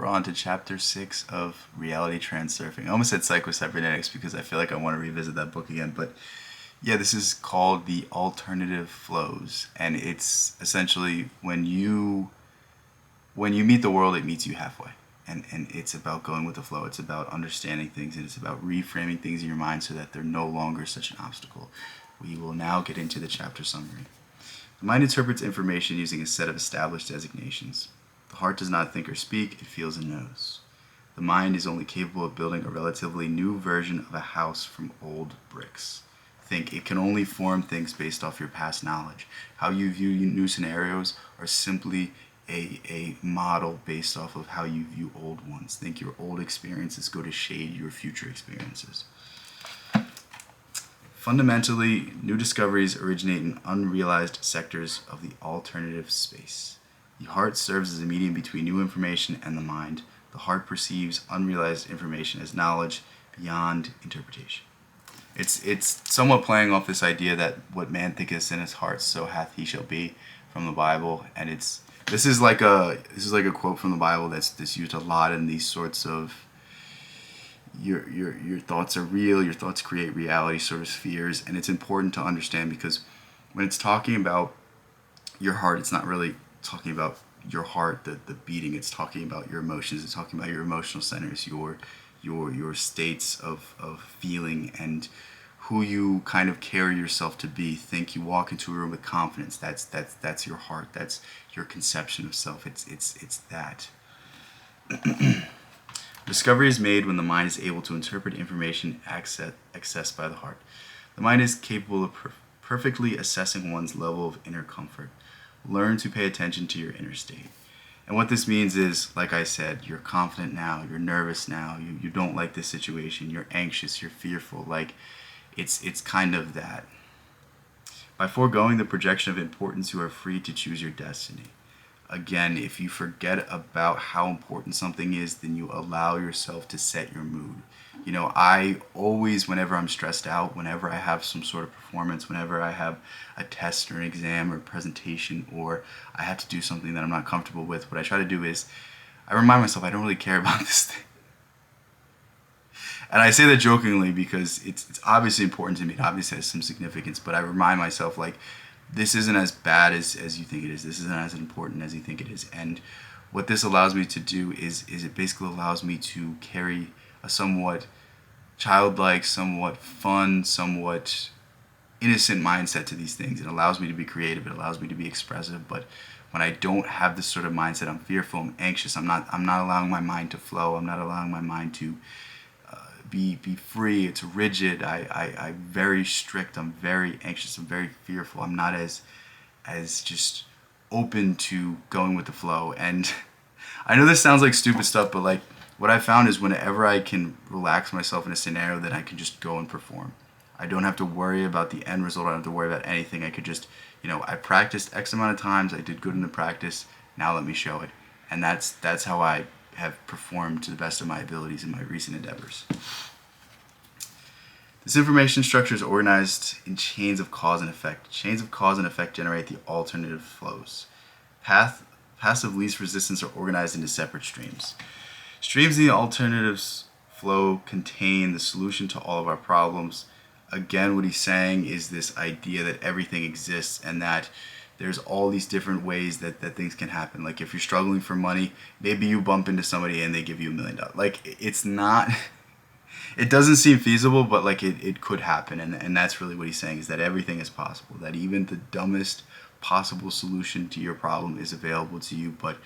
on to chapter 6 of Reality Transurfing. I almost said Psycho-Cybernetics because I feel like I want to revisit that book again, but yeah, this is called The Alternative Flows, and it's essentially when you meet the world, it meets you halfway. And it's about going with the flow. It's about understanding things, and it's about reframing things in your mind so that they're no longer such an obstacle. We will now get into the chapter summary. The mind interprets information using a set of established designations. The heart does not think or speak, it feels and knows. The mind is only capable of building a relatively new version of a house from old bricks. Think, it can only form things based off your past knowledge. How you view new scenarios are simply a model based off of how you view old ones. Think your old experiences go to shade your future experiences. Fundamentally, new discoveries originate in unrealized sectors of the alternative space. The heart serves as a medium between new information and the mind. The heart perceives unrealized information as knowledge beyond interpretation. It's somewhat playing off this idea that what man thinketh in his heart, so hath he shall be, from the Bible, and this is like a quote from the Bible that's used a lot in these sorts of your thoughts are real, your thoughts create reality sort of spheres, and it's important to understand because when it's talking about your heart, it's not really talking about your heart, the beating. It's talking about your emotions. It's talking about your emotional centers, your states of feeling, and who you kind of carry yourself to be. Think you walk into a room with confidence. That's your heart. That's your conception of self. It's that. Discovery is made when the mind is able to interpret information accessed by the heart. The mind is capable of perfectly assessing one's level of inner comfort. Learn to pay attention to your inner state. And what this means is, like I said, you're confident now, you're nervous now, you don't like this situation, you're anxious, you're fearful. Like, it's kind of that. By foregoing the projection of importance, you are free to choose your destiny. Again, if you forget about how important something is, then you allow yourself to set your mood. You know, I always, whenever I'm stressed out, whenever I have some sort of performance, whenever I have a test or an exam or a presentation, or I have to do something that I'm not comfortable with, what I try to do is I remind myself I don't really care about this thing. And I say that jokingly because it's obviously important to me. It obviously has some significance, but I remind myself, like, this isn't as bad as you think it is. This isn't as important as you think it is. And what this allows me to do is it basically allows me to carry a somewhat childlike, somewhat fun, somewhat innocent mindset to these things. It allows me to be creative. It allows me to be expressive. But when I don't have this sort of mindset, I'm fearful, I'm anxious. I'm not allowing my mind to flow. I'm not allowing my mind to be free. It's rigid. I'm very strict. I'm very anxious. I'm very fearful. I'm not as just open to going with the flow. And I know this sounds like stupid stuff, but like what I found is whenever I can relax myself in a scenario, then I can just go and perform. I don't have to worry about the end result. I don't have to worry about anything. I could just, I practiced X amount of times. I did good in the practice. Now let me show it. And that's how I have performed to the best of my abilities in my recent endeavors. This information structure is organized in chains of cause and effect. Chains of cause and effect generate the alternative flows. Paths of least resistance are organized into separate streams. Streams in the alternatives flow contain the solution to all of our problems. Again, what he's saying is this idea that everything exists and that there's all these different ways that things can happen. Like if you're struggling for money, maybe you bump into somebody and they give you $1 million. Like it's not, it doesn't seem feasible, but like it could happen. And that's really what he's saying, is that everything is possible, that even the dumbest possible solution to your problem is available to you. But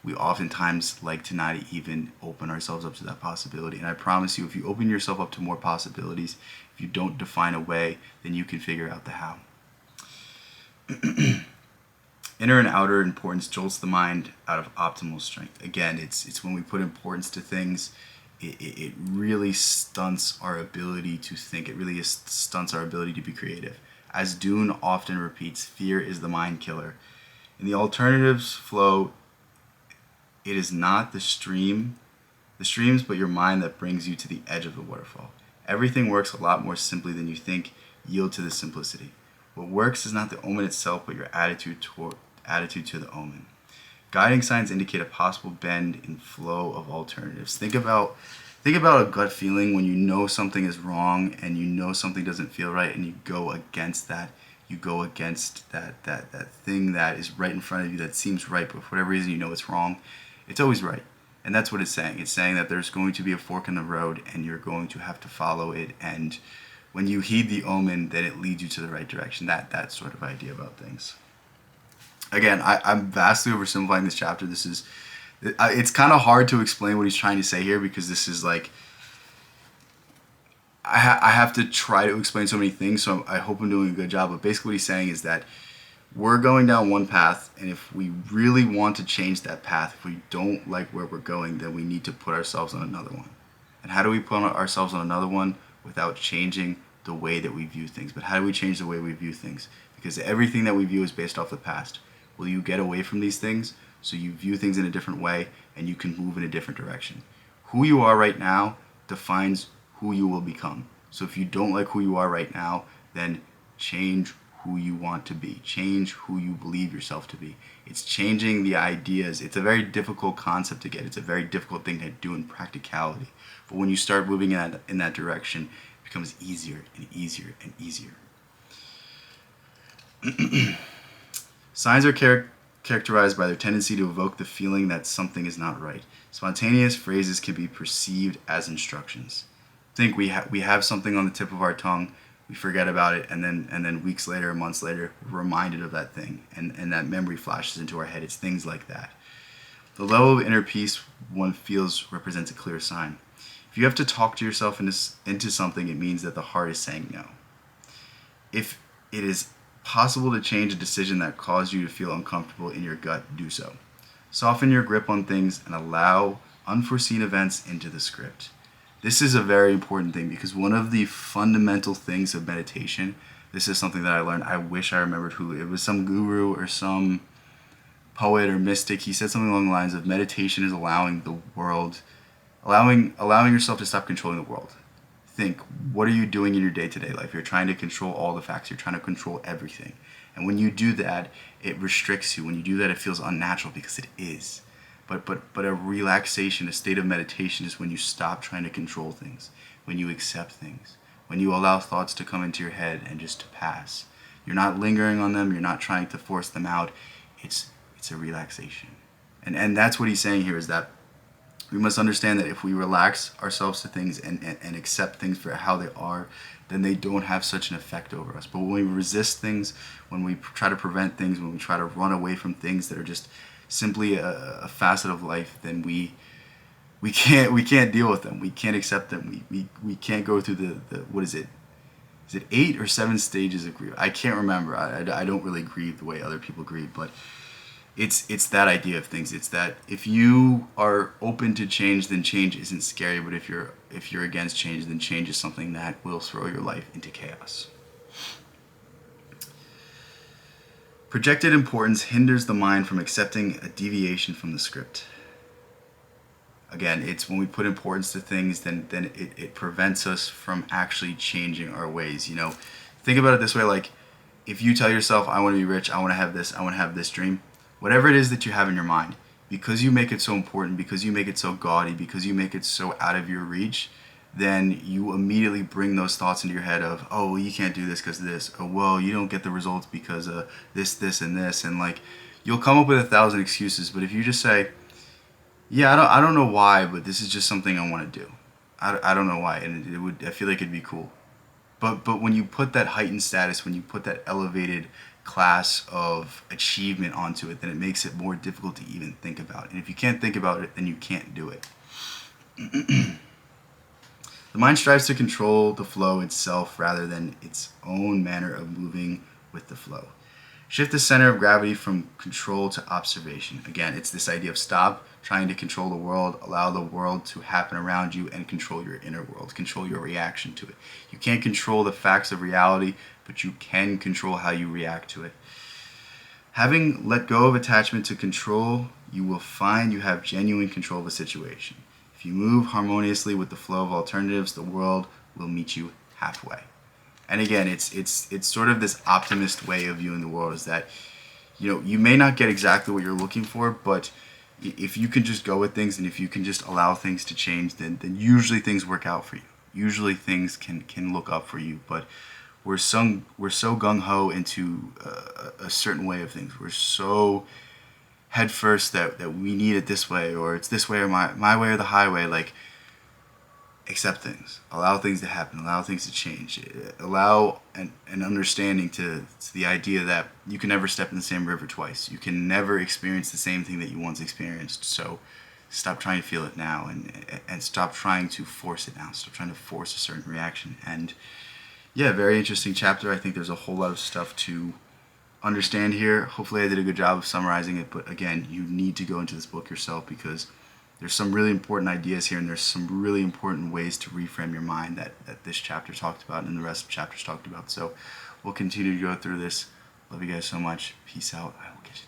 we oftentimes like to not even open ourselves up to that possibility. And I promise you, if you open yourself up to more possibilities, if you don't define a way, then you can figure out the how. Inner and outer importance jolts the mind out of optimal strength. Again, it's when we put importance to things, it really stunts our ability to think. It really stunts our ability to be creative. As Dune often repeats, fear is the mind killer. In the alternatives flow, it is not the streams, but your mind that brings you to the edge of the waterfall. Everything works a lot more simply than you think. Yield to the simplicity. What works is not the omen itself, but your attitude to the omen. Guiding signs indicate a possible bend in flow of alternatives. Think about a gut feeling when you know something is wrong and you know something doesn't feel right, and you go against that. You go against that thing that is right in front of you that seems right, but for whatever reason you know it's wrong. It's always right. And that's what it's saying. It's saying that there's going to be a fork in the road and you're going to have to follow it, and when you heed the omen, then it leads you to the right direction. That sort of idea about things. Again, I'm vastly oversimplifying this chapter. It's kind of hard to explain what he's trying to say here, because this is like, I have to try to explain so many things, so I hope I'm doing a good job. But basically what he's saying is that we're going down one path, and if we really want to change that path, if we don't like where we're going, then we need to put ourselves on another one. And how do we put ourselves on another one without changing the way that we view things? But how do we change the way we view things? Because everything that we view is based off the past. Will you get away from these things so you view things in a different way and you can move in a different direction? Who you are right now defines who you will become. So if you don't like who you are right now, then change who you want to be. Change who you believe yourself to be. It's changing the ideas. It's a very difficult concept to get. It's a very difficult thing to do in practicality. But when you start moving in that direction, it becomes easier and easier and easier. Signs are characterized by their tendency to evoke the feeling that something is not right. Spontaneous phrases can be perceived as instructions. Think we have something on the tip of our tongue, we forget about it, and then weeks later, months later, we're reminded of that thing, and that memory flashes into our head. It's things like that. The level of inner peace one feels represents a clear sign. If you have to talk to yourself into something, it means that the heart is saying no. If it is possible to change a decision that caused you to feel uncomfortable in your gut, do so. Soften your grip on things and allow unforeseen events into the script. This is a very important thing, because one of the fundamental things of meditation, this is something that I learned. I wish I remembered who. It was some guru or some poet or mystic. He said something along the lines of meditation is allowing the world, allowing yourself to stop controlling the world. Think, what are you doing in your day-to-day life? You're trying to control all the facts. You're trying to control everything. And when you do that, it restricts you. When you do that, it feels unnatural, because it is. But a relaxation, a state of meditation, is when you stop trying to control things, when you accept things, when you allow thoughts to come into your head and just to pass. You're not lingering on them. You're not trying to force them out. It's a relaxation. And that's what he's saying here, is that we must understand that if we relax ourselves to things and accept things for how they are, then they don't have such an effect over us. But when we resist things, when we try to prevent things, when we try to run away from things that are just simply a facet of life, then we can't deal with them. We can't accept them. We can't go through the what is it? Is it 8 or 7 stages of grief? I can't remember. I don't really grieve the way other people grieve, but it's that idea of things. It's that if you are open to change, then change isn't scary. But if you're against change, then change is something that will throw your life into chaos. Projected importance hinders the mind from accepting a deviation from the script. Again, it's when we put importance to things, then it prevents us from actually changing our ways. Think about it this way: like, if you tell yourself, I want to be rich, I want to have this, I want to have this dream, whatever it is that you have in your mind, because you make it so important, because you make it so gaudy, because you make it so out of your reach, then you immediately bring those thoughts into your head of, oh, well, you can't do this because of this, or, well, you don't get the results because of this, and this, and like, you'll come up with 1,000 excuses. But if you just say, yeah, I don't know why, but this is just something I want to do. I don't know why, and I feel like it'd be cool. But when you put that heightened status, when you put that elevated class of achievement onto it, then it makes it more difficult to even think about. And if you can't think about it, then you can't do it. The mind strives to control the flow itself rather than its own manner of moving with the flow. Shift the center of gravity from control to observation. Again, it's this idea of stop trying to control the world, allow the world to happen around you, and control your inner world, control your reaction to it. You can't control the facts of reality, but you can control how you react to it. Having let go of attachment to control, you will find you have genuine control of a situation. If you move harmoniously with the flow of alternatives, the world will meet you halfway. And again, it's sort of this optimist way of viewing the world, is that you may not get exactly what you're looking for, but if you can just go with things and if you can just allow things to change, then usually things work out for you. Usually things can look up for you, but we're so gung ho into a certain way of things. We're so head first that we need it this way, or it's this way, or my way or the highway. Like, accept things, allow things to happen, allow things to change, allow an understanding to the idea that you can never step in the same river twice. You can never experience the same thing that you once experienced. So stop trying to feel it now, and stop trying to force it now. Stop trying to force a certain reaction. And yeah, very interesting chapter. I think there's a whole lot of stuff to understand here. Hopefully I did a good job of summarizing it, but again, you need to go into this book yourself, because there's some really important ideas here, and there's some really important ways to reframe your mind that this chapter talked about and the rest of the chapters talked about. So we'll continue to go through this. Love you guys so much. Peace out. I will catch you.